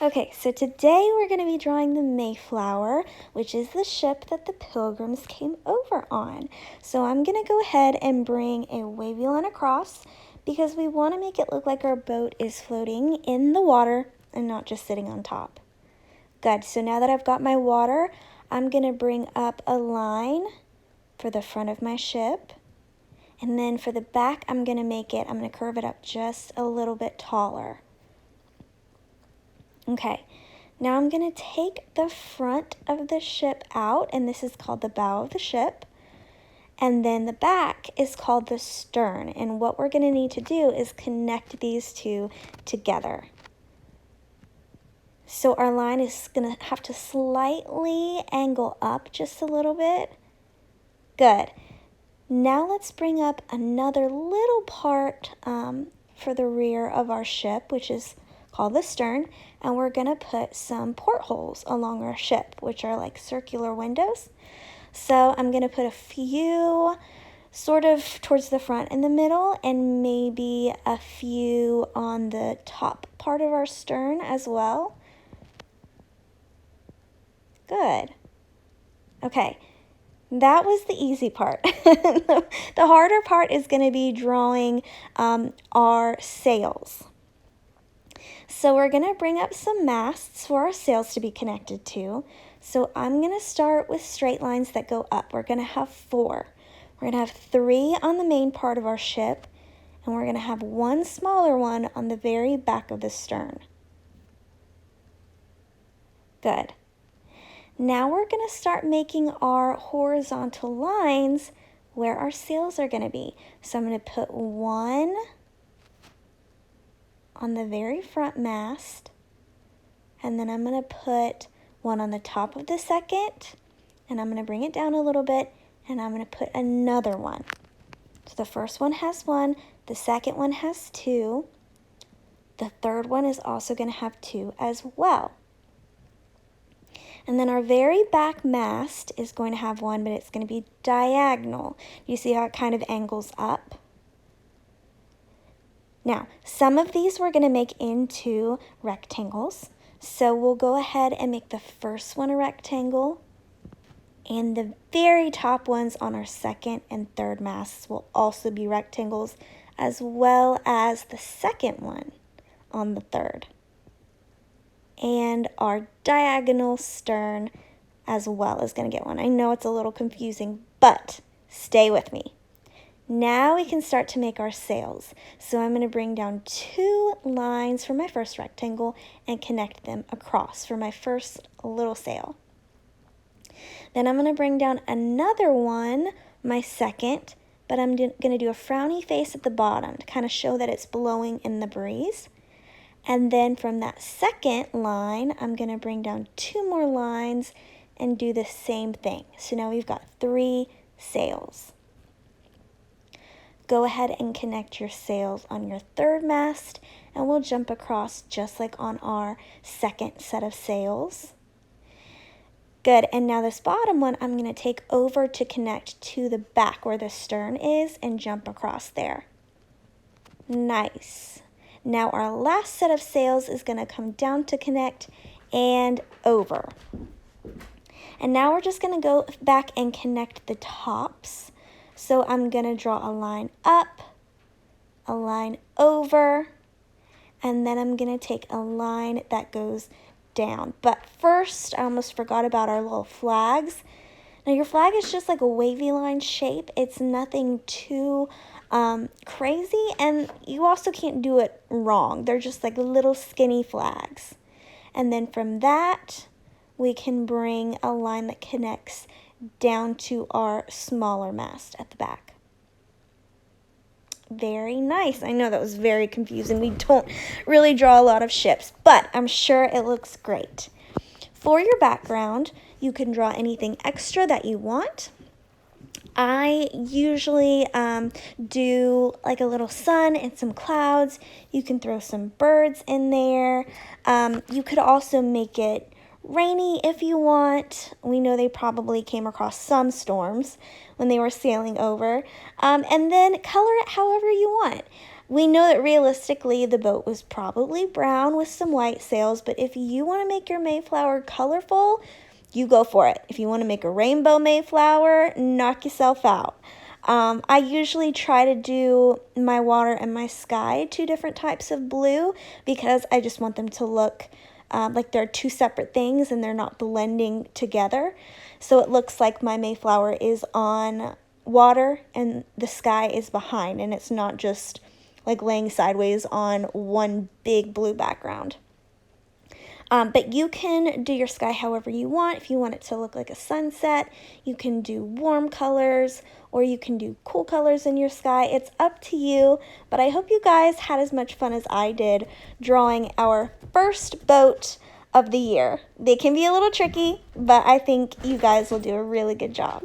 Okay, so today we're going to be drawing the Mayflower, which is the ship that the Pilgrims came over on. So I'm going to go ahead and bring a wavy line across because we want to make it look like our boat is floating in the water and not just sitting on top. Good, so now that I've got my water, I'm going to bring up a line for the front of my ship. And then for the back, I'm going to curve it up just a little bit taller. Okay, now I'm going to take the front of the ship out, and this is called the bow of the ship. And then the back is called the stern. And what we're going to need to do is connect these two together. So our line is going to have to slightly angle up just a little bit. Good. Now let's bring up another little part for the rear of our ship, which is called the stern, and we're going to put some portholes along our ship, which are like circular windows. So I'm going to put a few sort of towards the front and the middle, and maybe a few on the top part of our stern as well. Good. Okay. That was the easy part. The harder part is going to be drawing our sails. So we're going to bring up some masts for our sails to be connected to. So I'm going to start with straight lines that go up. We're going to have 4. We're going to have 3 on the main part of our ship, and we're going to have 1 smaller one on the very back of the stern. Good. Now we're going to start making our horizontal lines where our sails are going to be. So I'm going to put 1 on the very front mast, and then I'm going to put 1 on the top of the second, and I'm going to bring it down a little bit, and I'm going to put another one. So the first one has 1, the second one has 2, the third one is also going to have 2 as well. And then our very back mast is going to have 1, but it's going to be diagonal. You see how it kind of angles up? Now, some of these we're going to make into rectangles. So we'll go ahead and make the first one a rectangle, and the very top ones on our second and third masts will also be rectangles, as well as the second one on the third. And our diagonal stern as well is going to get 1. I know it's a little confusing, but stay with me. Now we can start to make our sails. So I'm going to bring down 2 lines for my first rectangle and connect them across for my first little sail. Then I'm going to bring down another one, my second, but I'm going to do a frowny face at the bottom to kind of show that it's blowing in the breeze. And then from that second line, I'm going to bring down 2 more lines and do the same thing. So now we've got 3 sails. Go ahead and connect your sails on your third mast, and we'll jump across just like on our second set of sails. Good, and now this bottom one I'm going to take over to connect to the back where the stern is and jump across there. Nice. Now our last set of sails is going to come down to connect and over. And now we're just going to go back and connect the tops. So I'm going to draw a line up, a line over, and then I'm going to take a line that goes down. But first, I almost forgot about our little flags. Now your flag is just like a wavy line shape. It's nothing too crazy, and you also can't do it wrong. They're just like little skinny flags. And then from that, we can bring a line that connects down to our smaller mast at the back. Very nice. I know that was very confusing. We don't really draw a lot of ships, but I'm sure it looks great. For your background, you can draw anything extra that you want. I usually do like a little sun and some clouds. You can throw some birds in there. You could also make it rainy if you want. We know they probably came across some storms when they were sailing over. And then color it however you want. We know that realistically the boat was probably brown with some white sails, but if you want to make your Mayflower colorful, you go for it. If you want to make a rainbow Mayflower, knock yourself out. I usually try to do my water and my sky 2 different types of blue because I just want them to look like they're 2 separate things and they're not blending together. So it looks like my Mayflower is on water and the sky is behind, and it's not just like laying sideways on one big blue background. But you can do your sky however you want. If you want it to look like a sunset, you can do warm colors or you can do cool colors in your sky. It's up to you, but I hope you guys had as much fun as I did drawing our first boat of the year. They can be a little tricky, but I think you guys will do a really good job.